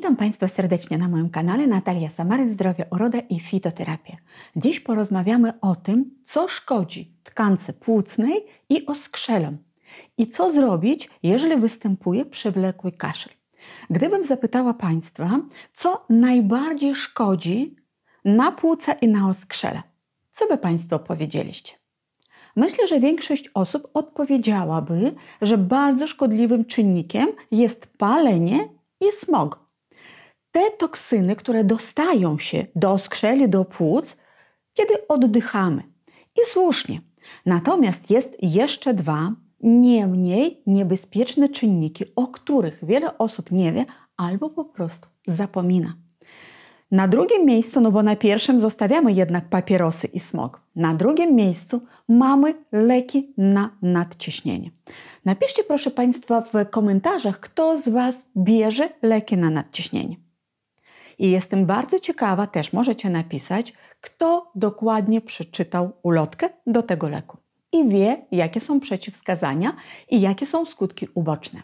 Witam Państwa serdecznie na moim kanale Natalia Samary, Zdrowie, Uroda i Fitoterapia. Dziś porozmawiamy o tym, co szkodzi tkance płucnej i oskrzelom i co zrobić, jeżeli występuje przewlekły kaszel. Gdybym zapytała Państwa, co najbardziej szkodzi na płuca i na oskrzele, co by Państwo powiedzieliście? Myślę, że większość osób odpowiedziałaby, że bardzo szkodliwym czynnikiem jest palenie i smog. Te toksyny, które dostają się do oskrzeli, do płuc, kiedy oddychamy. I słusznie. Natomiast jest jeszcze dwa nie mniej niebezpieczne czynniki, o których wiele osób nie wie albo po prostu zapomina. Na drugim miejscu, no bo na pierwszym zostawiamy jednak papierosy i smog. Na drugim miejscu mamy leki na nadciśnienie. Napiszcie proszę Państwa w komentarzach, kto z Was bierze leki na nadciśnienie. I jestem bardzo ciekawa, też możecie napisać, kto dokładnie przeczytał ulotkę do tego leku i wie, jakie są przeciwwskazania i jakie są skutki uboczne.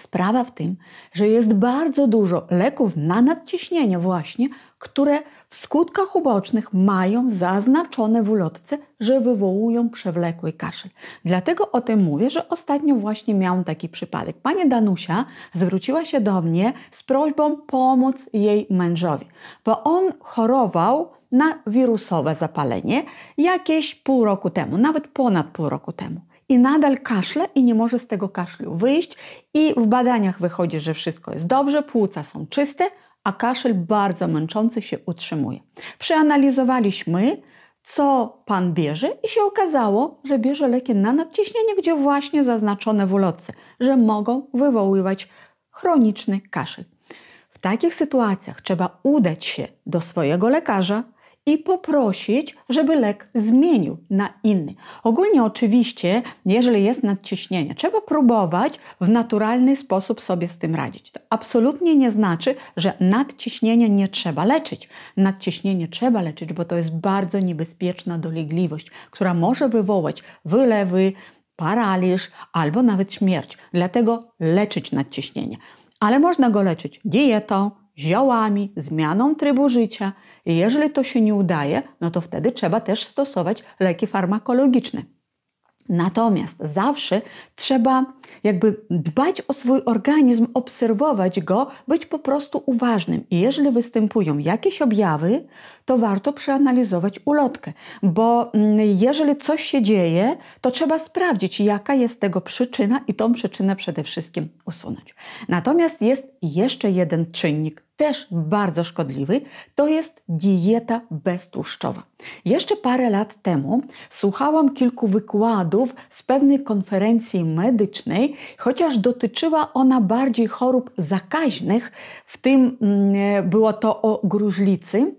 Sprawa w tym, że jest bardzo dużo leków na nadciśnienie właśnie, które w skutkach ubocznych mają zaznaczone w ulotce, że wywołują przewlekły kaszel. Dlatego o tym mówię, że ostatnio właśnie miałam taki przypadek. Pani Danusia zwróciła się do mnie z prośbą pomóc jej mężowi, bo on chorował na wirusowe zapalenie jakieś pół roku temu, nawet ponad pół roku temu. I nadal kaszle i nie może z tego kaszlu wyjść i w badaniach wychodzi, że wszystko jest dobrze, płuca są czyste, a kaszel bardzo męczący się utrzymuje. Przeanalizowaliśmy, co pan bierze i się okazało, że bierze leki na nadciśnienie, gdzie właśnie zaznaczone w ulotce, że mogą wywoływać chroniczny kaszel. W takich sytuacjach trzeba udać się do swojego lekarza i poprosić, żeby lek zmienił na inny. Ogólnie oczywiście, jeżeli jest nadciśnienie, trzeba próbować w naturalny sposób sobie z tym radzić. To absolutnie nie znaczy, że nadciśnienie nie trzeba leczyć. Nadciśnienie trzeba leczyć, bo to jest bardzo niebezpieczna dolegliwość, która może wywołać wylewy, paraliż albo nawet śmierć. Dlatego leczyć nadciśnienie. Ale można go leczyć dietą, ziołami, zmianą trybu życia. I jeżeli to się nie udaje, no to wtedy trzeba też stosować leki farmakologiczne. Natomiast zawsze trzeba dbać o swój organizm, obserwować go, być po prostu uważnym. I jeżeli występują jakieś objawy, to warto przeanalizować ulotkę, bo jeżeli coś się dzieje, to trzeba sprawdzić, jaka jest tego przyczyna i tą przyczynę przede wszystkim usunąć. Natomiast jest jeszcze jeden czynnik, też bardzo szkodliwy, to jest dieta beztłuszczowa. Jeszcze parę lat temu słuchałam kilku wykładów z pewnej konferencji medycznej, chociaż dotyczyła ona bardziej chorób zakaźnych, w tym było to o gruźlicy,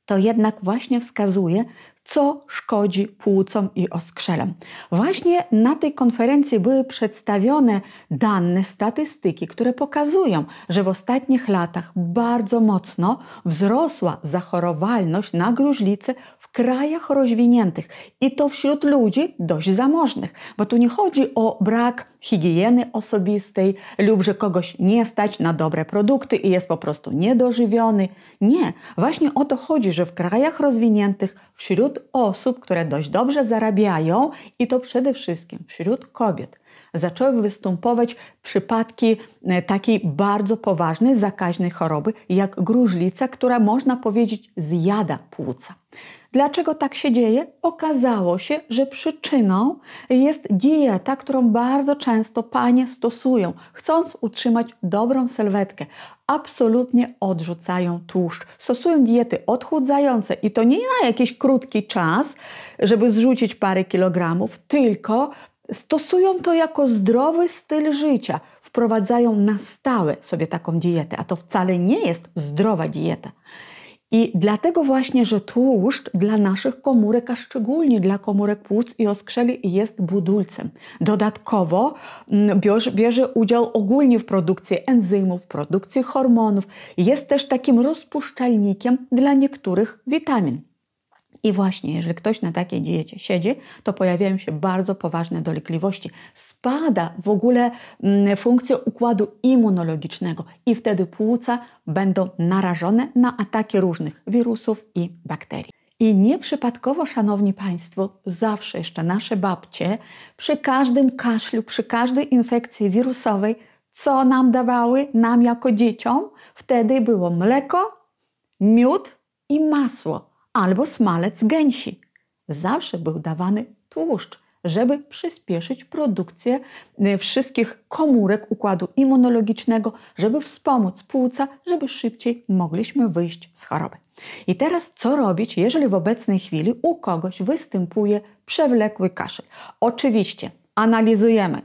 to jednak właśnie wskazuje, co szkodzi płucom i oskrzelom. Właśnie na tej konferencji były przedstawione dane, statystyki, które pokazują, że w ostatnich latach bardzo mocno wzrosła zachorowalność na gruźlicę w krajach rozwiniętych i to wśród ludzi dość zamożnych, bo tu nie chodzi o brak higieny osobistej lub że kogoś nie stać na dobre produkty i jest po prostu niedożywiony. Nie, właśnie o to chodzi, że w krajach rozwiniętych wśród osób, które dość dobrze zarabiają i to przede wszystkim wśród kobiet, zaczęły występować przypadki takiej bardzo poważnej, zakaźnej choroby jak gruźlica, która można powiedzieć zjada płuca. Dlaczego tak się dzieje? Okazało się, że przyczyną jest dieta, którą bardzo często panie stosują, chcąc utrzymać dobrą sylwetkę. Absolutnie odrzucają tłuszcz. Stosują diety odchudzające i to nie na jakiś krótki czas, żeby zrzucić parę kilogramów, tylko stosują to jako zdrowy styl życia. Wprowadzają na stałe sobie taką dietę, a to wcale nie jest zdrowa dieta. I dlatego właśnie, że tłuszcz dla naszych komórek, a szczególnie dla komórek płuc i oskrzeli jest budulcem. Dodatkowo bierze udział ogólnie w produkcji enzymów, w produkcji hormonów. Jest też takim rozpuszczalnikiem dla niektórych witamin. I właśnie, jeżeli ktoś na takiej diecie siedzi, to pojawiają się bardzo poważne dolegliwości. Spada w ogóle funkcja układu immunologicznego i wtedy płuca będą narażone na ataki różnych wirusów i bakterii. I nieprzypadkowo, szanowni państwo, zawsze jeszcze nasze babcie przy każdym kaszlu, przy każdej infekcji wirusowej, co nam dawały, nam jako dzieciom? Wtedy było mleko, miód i masło albo smalec gęsi. Zawsze był dawany tłuszcz, żeby przyspieszyć produkcję wszystkich komórek układu immunologicznego, żeby wspomóc płuca, żeby szybciej mogliśmy wyjść z choroby. I teraz co robić, jeżeli w obecnej chwili u kogoś występuje przewlekły kaszel? Oczywiście analizujemy,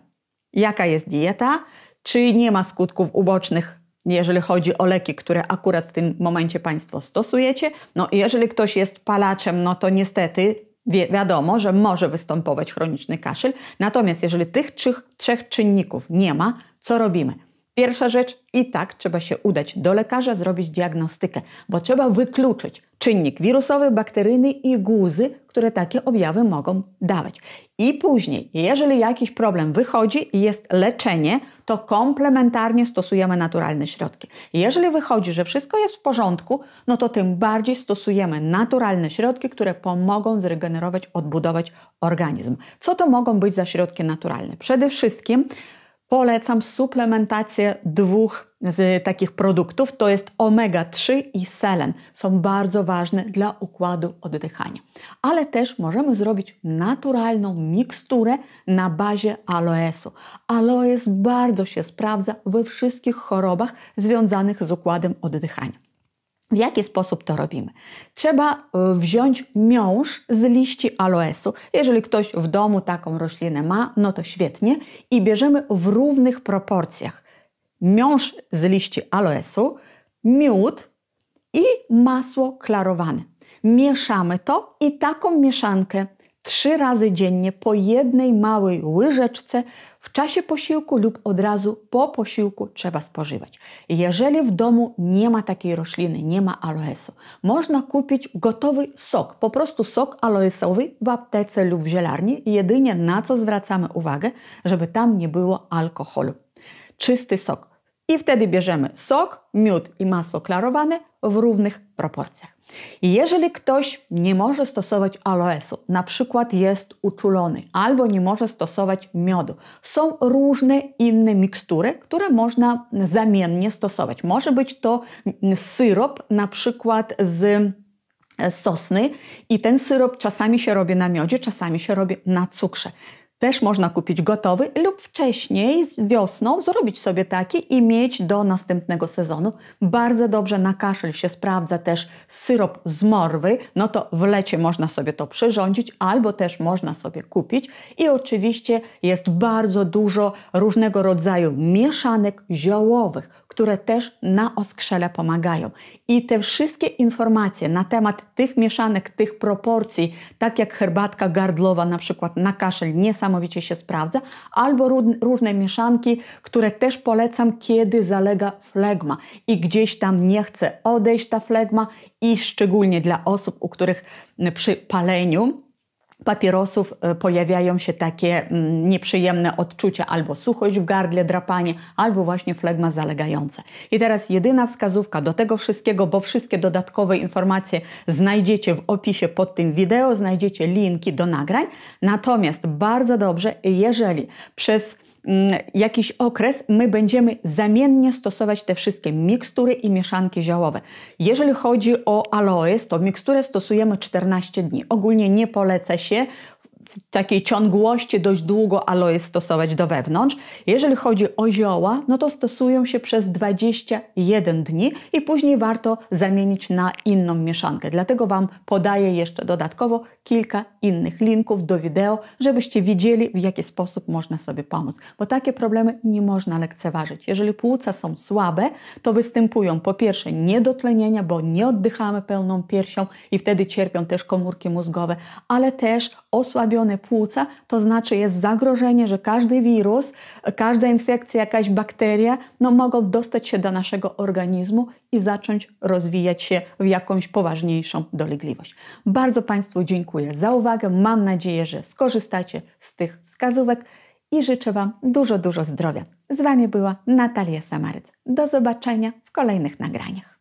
jaka jest dieta, czy nie ma skutków ubocznych, jeżeli chodzi o leki, które akurat w tym momencie państwo stosujecie. No jeżeli ktoś jest palaczem, no to niestety wiadomo, że może występować chroniczny kaszel. Natomiast jeżeli tych trzech czynników nie ma, co robimy? Pierwsza rzecz, i tak trzeba się udać do lekarza, zrobić diagnostykę, bo trzeba wykluczyć czynnik wirusowy, bakteryjny i guzy, które takie objawy mogą dawać. I później, jeżeli jakiś problem wychodzi i jest leczenie, to komplementarnie stosujemy naturalne środki. Jeżeli wychodzi, że wszystko jest w porządku, no to tym bardziej stosujemy naturalne środki, które pomogą zregenerować, odbudować organizm. Co to mogą być za środki naturalne? Przede wszystkim polecam suplementację dwóch z takich produktów, to jest omega-3 i selen. Są bardzo ważne dla układu oddychania. Ale też możemy zrobić naturalną miksturę na bazie aloesu. Aloes bardzo się sprawdza we wszystkich chorobach związanych z układem oddychania. W jaki sposób to robimy? Trzeba wziąć miąższ z liści aloesu. Jeżeli ktoś w domu taką roślinę ma, no to świetnie. I bierzemy w równych proporcjach miąższ z liści aloesu, miód i masło klarowane. Mieszamy to i taką mieszankę 3 razy dziennie po jednej małej łyżeczce w czasie posiłku lub od razu po posiłku trzeba spożywać. Jeżeli w domu nie ma takiej rośliny, nie ma aloesu, można kupić gotowy sok, po prostu sok aloesowy w aptece lub w zielarni, jedynie na co zwracamy uwagę, żeby tam nie było alkoholu. Czysty sok. I wtedy bierzemy sok, miód i masło klarowane w równych proporcjach. I jeżeli ktoś nie może stosować aloesu, na przykład jest uczulony albo nie może stosować miodu, są różne inne mikstury, które można zamiennie stosować. Może być to syrop na przykład z sosny i ten syrop czasami się robi na miodzie, czasami się robi na cukrze. Też można kupić gotowy lub wcześniej, wiosną, zrobić sobie taki i mieć do następnego sezonu. Bardzo dobrze na kaszel się sprawdza też syrop z morwy, no to w lecie można sobie to przyrządzić albo też można sobie kupić. I oczywiście jest bardzo dużo różnego rodzaju mieszanek ziołowych, które też na oskrzele pomagają. I te wszystkie informacje na temat tych mieszanek, tych proporcji, tak jak herbatka gardłowa na przykład na kaszel niesamowicie się sprawdza, albo różne mieszanki, które też polecam, kiedy zalega flegma i gdzieś tam nie chce odejść ta flegma i szczególnie dla osób, u których przy paleniu papierosów pojawiają się takie nieprzyjemne odczucia, albo suchość w gardle, drapanie, albo właśnie flegma zalegająca. I teraz jedyna wskazówka do tego wszystkiego, bo wszystkie dodatkowe informacje znajdziecie w opisie pod tym wideo, znajdziecie linki do nagrań. Natomiast bardzo dobrze, jeżeli przez jakiś okres my będziemy zamiennie stosować te wszystkie mikstury i mieszanki ziołowe. Jeżeli chodzi o aloes, to miksturę stosujemy 14 dni. Ogólnie nie poleca się w takiej ciągłości dość długo aloes stosować do wewnątrz. Jeżeli chodzi o zioła, no to stosują się przez 21 dni i później warto zamienić na inną mieszankę. Dlatego Wam podaję jeszcze dodatkowo kilka innych linków do wideo, żebyście widzieli, w jaki sposób można sobie pomóc. Bo takie problemy nie można lekceważyć. Jeżeli płuca są słabe, to występują po pierwsze niedotlenienia, bo nie oddychamy pełną piersią i wtedy cierpią też komórki mózgowe, ale też osłabione osłabione płuca, to znaczy jest zagrożenie, że każdy wirus, każda infekcja, jakaś bakteria mogą dostać się do naszego organizmu i zacząć rozwijać się w jakąś poważniejszą dolegliwość. Bardzo Państwu dziękuję za uwagę. Mam nadzieję, że skorzystacie z tych wskazówek i życzę Wam dużo zdrowia. Z Wami była Natalia Samaryc. Do zobaczenia w kolejnych nagraniach.